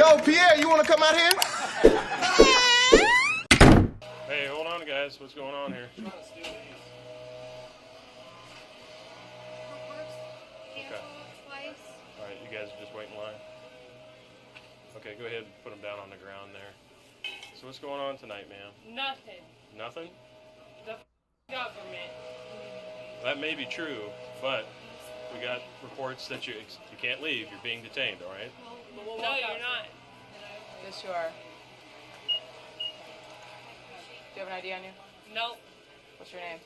Yo, Pierre, you want to come out here? Hey, hold on, guys. What's going on here? Okay. All right, you guys just wait in line. Okay, go ahead and put them down on the ground there. So what's going on tonight, ma'am? Nothing. Nothing? The government. That may be true, but we got reports that you can't leave. You're being detained, all right? No, you're not. Yes, you are. Do you have an ID on you? Nope. What's your name?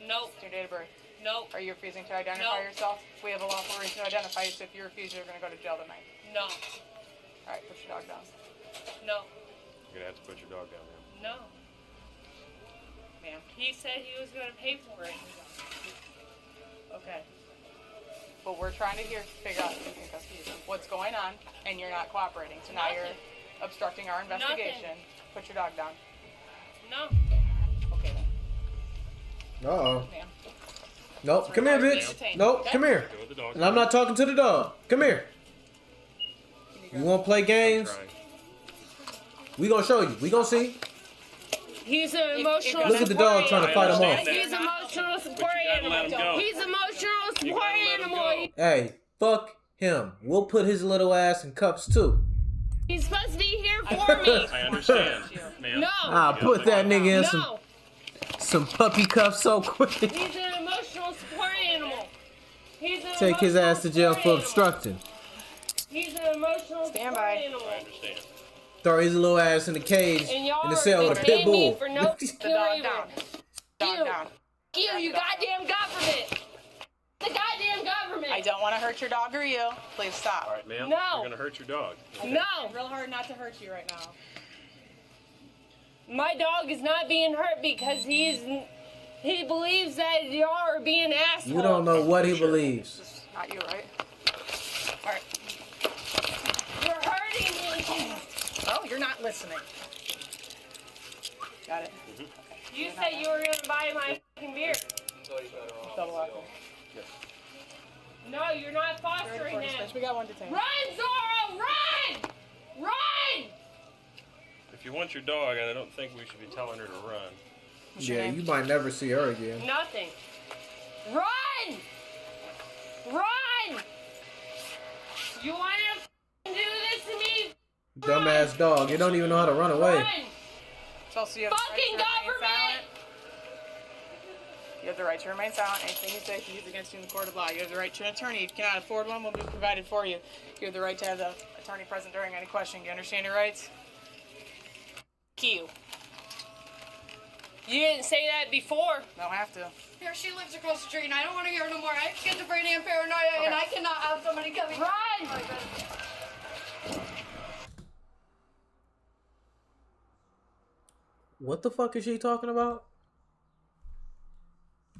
Nope. What's your date of birth? Nope. Are you refusing to identify No. yourself? We have a lawful reason to identify you, so if you refuse, you're going to go to jail tonight. No. All right, put your dog down. No. You're going to have to put your dog down, ma'am. No. Ma'am. He said he was going to pay for it. Okay. But we're trying to figure out what's going on, and you're not cooperating. So now you're obstructing our investigation. Nothing. Put your dog down. No. Okay then. Uh-oh. Ma'am. Nope, come here, bitch. Nope, come here. Go with the dog. And I'm not talking to the dog. Come here. You want to play games? Try. We gonna show you. We gonna see. He's an emotional Look at the dog trying to fight him off. He's an emotional support gotta let him animal. go. He's an emotional support gotta let him animal. go. Hey, fuck him. We'll put his little ass in cuffs too. He's supposed to be here for me. I understand, ma'am. No. I'll put that nigga in No. some puppy cuffs so quick. He's an emotional support animal. He's an Take his ass to jail for emotional obstructing. support animal. He's an emotional Stand support by. animal. I understand. Throw his little ass in the cage And y'all in the cell with a pit detain me bull. for no The dog reason. down. Dog You. down. You goddamn government. The goddamn government. I don't want to hurt your dog or you. Please stop. All right, ma'am. No. You're going to hurt your dog. No. Real hard not to hurt you right now. My dog is not being hurt because he believes that y'all are being assholes. You don't know what he believes. This is not you, right? All right. You're hurting me. Oh, you're not listening. Got it. You said you were going to buy my fucking beer. Double lock. No, you're not fostering that. We got one detained. Run, Zorro, run! Run! If you want your dog, I don't think we should be telling her to run. What's your Yeah, name? you might never see her again. Nothing. Run! Run! You want to do this to me? Dumbass dog. You don't even know how to run away. Run! So you have Fucking the right to remain government! silent. You have the right to remain silent. Anything you say can be used against you in the court of law. You have the right to an attorney. If you cannot afford one, will be provided for you. You have the right to have the attorney present during any question. You understand your rights? You. You didn't say that before. Don't have to. Here, she lives across the street, and I don't want to hear her no more. I have schizophrenia and paranoia, and I cannot have somebody coming. Run! What the fuck is she talking about?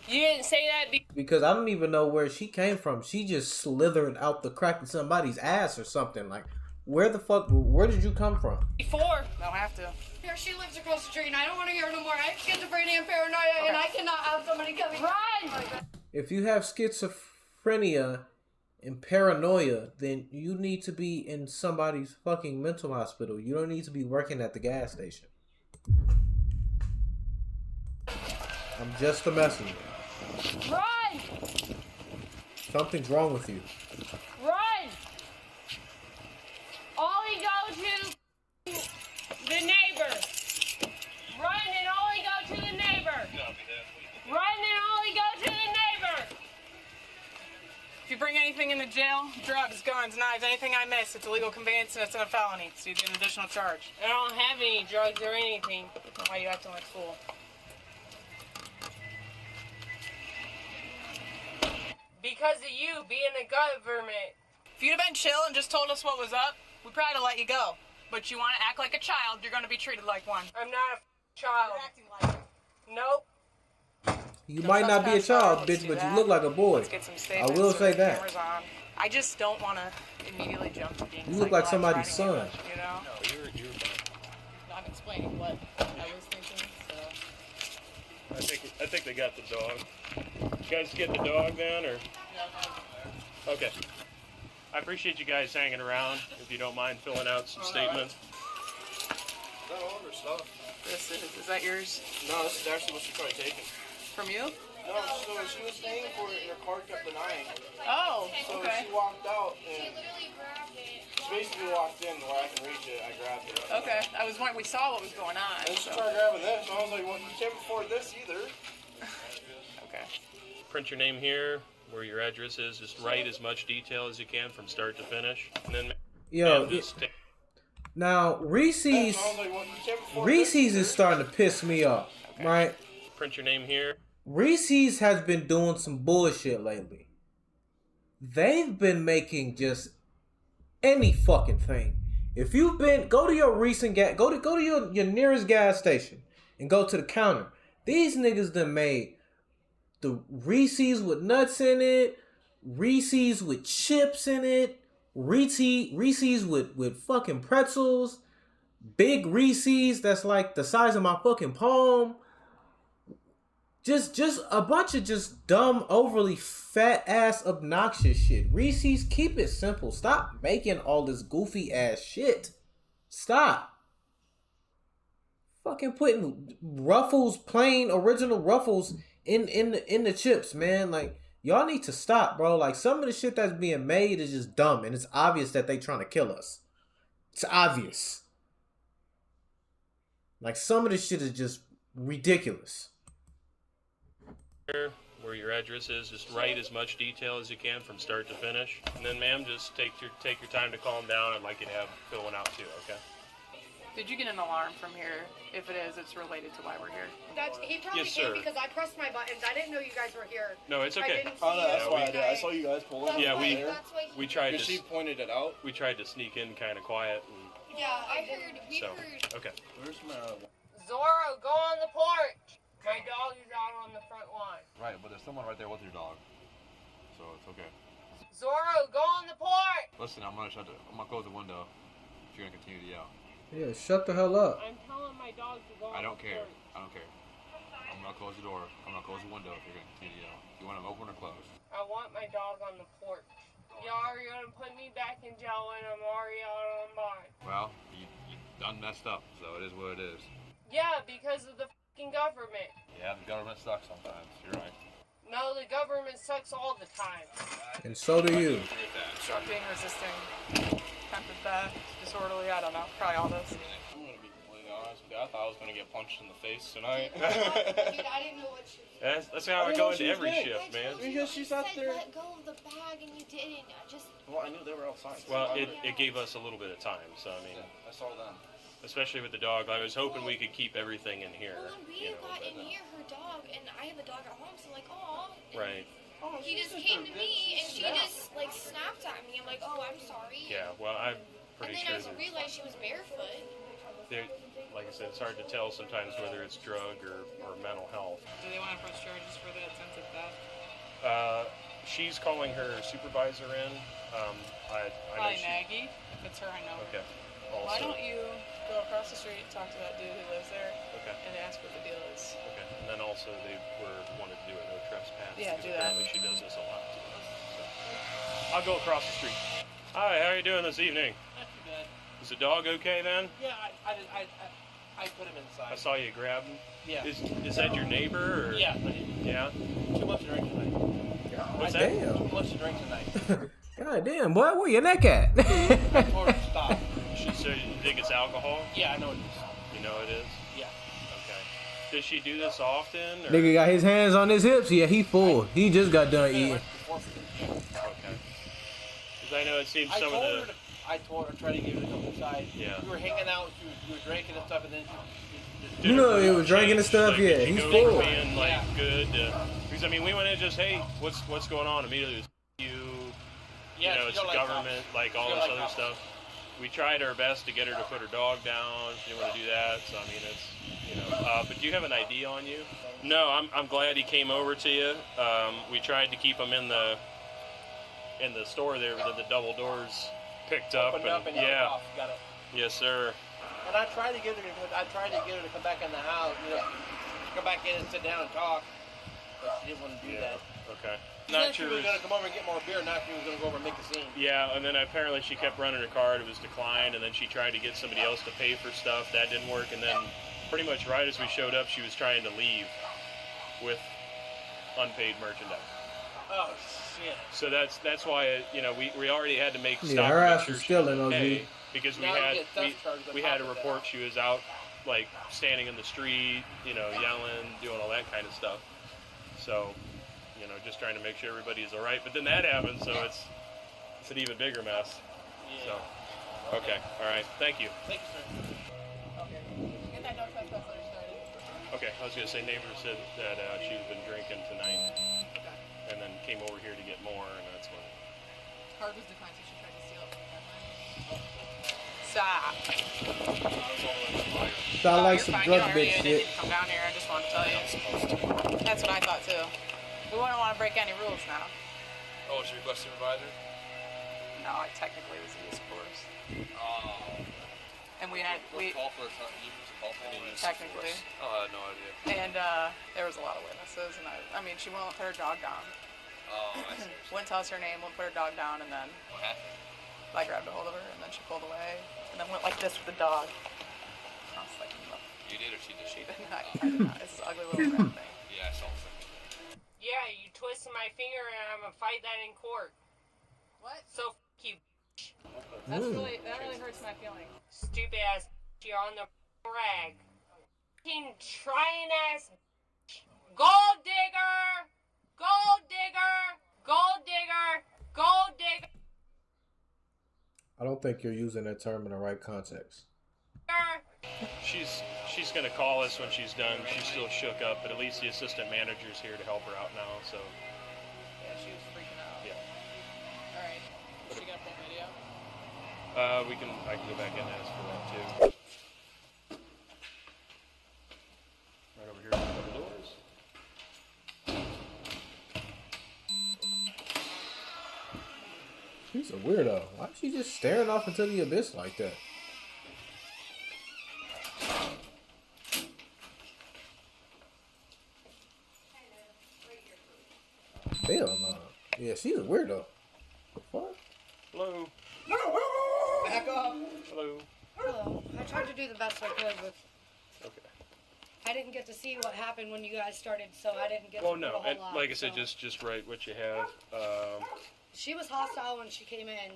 You didn't say that Because I don't even know where she came from. She just slithered out the crack of somebody's ass or something. Like, where did you come from? before. Don't have to. Here, she lives across the street, and I don't want to hear her no more. I have schizophrenia and paranoia, and I cannot have somebody coming. Run! If you have schizophrenia and paranoia, then you need to be in somebody's fucking mental hospital. You don't need to be working at the gas station. I'm just a messenger. Run! Something's wrong with you. Run! Only go to the neighbor. Run and only go to the neighbor. Run and only go to the neighbor. If you bring anything into jail, drugs, guns, knives, anything I miss, it's illegal conveyance and it's a felony. So you get an additional charge. I don't have any drugs or anything. Why are you acting like a fool? Because of you being a government. If you'd have been chill and just told us what was up, we probably would have let you go. But you want to act like a child, you're going to be treated like one. I'm not a child. You're acting like it. Nope. You No might not be a trespassing. child, Let's bitch, do but you that. look like a boy. Let's get some I statements. will so say the that. camera's on. I just don't want to immediately jump to being You look like somebody's psychologized, son. You know? No, you're fine. I'm explaining what I was thinking, so... I think they got the dog. You guys get the dog then, or? Okay. I appreciate you guys hanging around. If you don't mind filling out some statements. Is that all of her stuff? Is that yours? No, this is actually what she tried taking. From you? No, so she was paying for it and her card kept denying. Oh, So okay. she walked out She and literally grabbed it. she basically walked in where I can reach it. I grabbed it. Okay. I was wondering, we saw what was going on. And she So. tried grabbing this, and I was like, well, you can't afford this either. Okay. Print your name here, where your address is. Just write as much detail as you can from start to finish. And then Yo, just take now Reese's I was like, well, you can't afford Reese's this is starting to piss me off, right? print your name here. Reese's has been doing some bullshit lately. They've been making just any fucking thing. If you've been, go to your recent go to your nearest gas station and go to the counter. These niggas done made the Reese's with nuts in it, Reese's with chips in it, Reese's with fucking pretzels, big Reese's that's like the size of my fucking palm. Just a bunch of just dumb, overly fat ass, obnoxious shit. Reese's, keep it simple. Stop making all this goofy ass shit. Stop. Fucking putting Ruffles, plain original Ruffles in the chips, man. Like, y'all need to stop, bro. Like, some of the shit that's being made is just dumb, and it's obvious that they trying to kill us. It's obvious. Like, some of this shit is just ridiculous. Where your address is, just write as much detail as you can from start to finish. And then, ma'am, just take your time to calm down. I'd like you to have fill one out too, okay? Did you get an alarm from here? If it is, it's related to why we're here. He probably Yes, did sir. because I pressed my buttons. I didn't know you guys were here. No, it's I okay. didn't see Oh, no, that's you. why I did. I saw you guys pulling. Yeah, we He tried Because she to pointed it out. sneak in kind of quiet, and Yeah, I heard. We so heard. okay. Where's my... Zorro, go on the porch. My dog is out on the front lawn. Right, but there's someone right there with your dog, so it's okay. Zorro, go on the porch. Listen, I'm gonna close the window if you're gonna continue to yell. Yeah, shut the hell up. I'm telling my dog to go on I don't the care. porch. I don't care. I'm gonna close the door. I'm gonna close the window if you're gonna continue to yell. You want them open or closed? I want my dog on the porch. Y'all are gonna put me back in jail when I'm already out on bond. Well, you done messed up, so it is what it is. Yeah, because of the fucking government. Yeah, the government sucks sometimes. You're right. No, the government sucks all the time. And so do you. Stop being resisting. Tempted theft, disorderly, I don't know. Probably all those. I'm going to be completely honest with you. I thought I was going to get punched in the face tonight. Dude, I didn't know what she was. That's how I I go know into she was every dead. shift, man. Because she's out there. Let go of the bag and you didn't. I just. Well, I knew they were outside. Well, it gave us a little bit of time, so I mean, I saw them. especially with the dog, I was hoping we could keep everything in here. Well, when we You know, got but, in here, her dog, and I have a dog at home, so like, oh. right. He just came to me and she just like snapped at me. I'm like, oh, I'm sorry. Yeah. Well, I'm And pretty then sure I realized she was barefoot. like I said, it's hard to tell sometimes whether it's drug or mental health. Do they want to press charges for the attempted theft? She's calling her supervisor in. I know Probably she. Maggie. If it's her, I know. Okay. Why Also. don't you go across the street, talk to that dude who lives there, Okay. and ask what the deal is? Okay. And then also they wanted to do a no trespass. Yeah, because do that. apparently she does this a lot too. So. I'll go across the street. Hi, how are you doing this evening? Not too bad. Is the dog okay then? Yeah, I put him inside. I saw you grab him. Yeah. Is that your neighbor? Or? Yeah, but he, Yeah. too much to drink tonight. What's that? Damn. Too much to drink tonight. God damn, boy, where your neck at? I told her to stop. So you think it's alcohol? Yeah, I know it is. You know it is? Yeah. Okay. Does she do this often? Or? Nigga got his hands on his hips. Yeah, he full. He just got done eating. Okay. Because I know it seems some of the... I told her, tried to get her to come inside. Yeah. We were hanging out, we were drinking and stuff, and then she You know, he was drinking and stuff. Like, Yeah, did you he's go full. from being like Yeah. good. Because I mean, we went in just, hey, what's going on? Immediately, it was yeah, you know, she it's don't the like government, cops. like all She this don't like other cops. stuff. We tried our best to get her to put her dog down. She didn't want to do that. So I mean, it's But do you have an ID on you? No, I'm glad he came over to you. We tried to keep him in the store there, but the double doors picked up. Opened up and you yeah. off. Got it. Yes, sir. And I tried to get her to come back in the house, come back in and sit down and talk, but she didn't want to do that. Okay. Not She sure. was gonna come over and get more beer, not she was gonna go over and make a scene. Yeah, and then apparently she kept running her card. It was declined, and then she tried to get somebody else to pay for stuff. That didn't work, and then pretty much right as we showed up, she was trying to leave with unpaid merchandise. Oh shit! So that's why we already had to make Yeah, stop her to make ass sure was she still was in okay, OG. because Now you get theft charges on we top had a of that. report she was out like standing in the street, yelling, doing all that kind of stuff. So, just trying to make sure everybody's all right. But then that happened, so it's an even bigger mess. Yeah. So, okay, all right, thank you. Thank you, sir. Okay. Get that no trespass letter started. Okay, I was gonna say neighbor said that she's been drinking tonight, Okay. and then came over here to get more, and that's when. Card was declined, so she tried to steal it from that line. Stop. Sound like You're some fine. drug You don't bitch really shit. need to come down here. I just want to tell you. That's what I thought too. We wouldn't want to break any rules now. Oh, she requested supervisor? No, I technically was a discourse. Oh. And we Call for a technically. Oh, I had no idea. And there was a lot of witnesses, and I mean, she won't put her dog down. Oh, I see. Wouldn't tell us her name, wouldn't put her dog down, and then What happened? I grabbed a hold of her, and then she pulled away, and then went like this with the dog. I was like, no, You did or she did? she did not. I did not. It's an ugly little red thing. Yeah, I saw it. Yeah, you twisted my finger and I'm gonna fight that in court. What? So you That really hurts my feelings. stupid ass. You're on the rag. Fucking trying ass. Gold digger! Gold digger! Gold digger! Gold digger! I don't think you're using that term in the right context. She's gonna call us when she's done. She's still shook up, but at least the assistant manager's here to help her out now. So Yeah, she was freaking out. yeah, All right. Is she gonna pull video? I can go back in and ask for that too. Right over here, open the doors. She's a weirdo. Why is she just staring off into the abyss like that? Hell no. Yeah, she's a weirdo. The fuck? Hello. Back up. Hello. Hello. I tried to do the best I could, but Okay. I didn't get to see what happened when you guys started, so I didn't get Well, to do a no, whole and lot. like I said, so. just write what you have. She was hostile when she came in.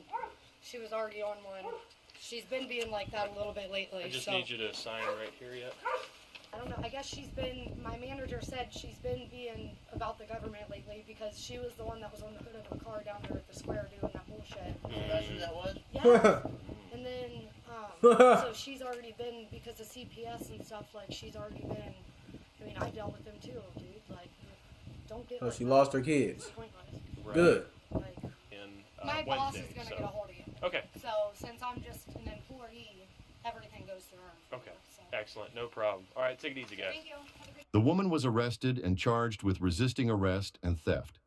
She was already on one. She's been being like that a little bit lately. I just so need you to sign right here yet. I don't know. I guess my manager said she's been being about the government lately because she was the one that was on the hood of her car down there at the square doing that bullshit. That's who that was? Yes. And then, so she's already been, because of CPS and stuff, like, she's already been, I mean, I dealt with them too, dude. Like, don't get Oh, like she that. lost her kids. Pointless. Right. Good. Like, In my boss Wednesday, is going to so. get a hold of you. Okay. So, since I'm just an employee, everything goes through her. Okay. So. Excellent. No problem. All right. Take it easy, guys. Thank you. Have a great The woman was arrested and charged with resisting arrest and theft.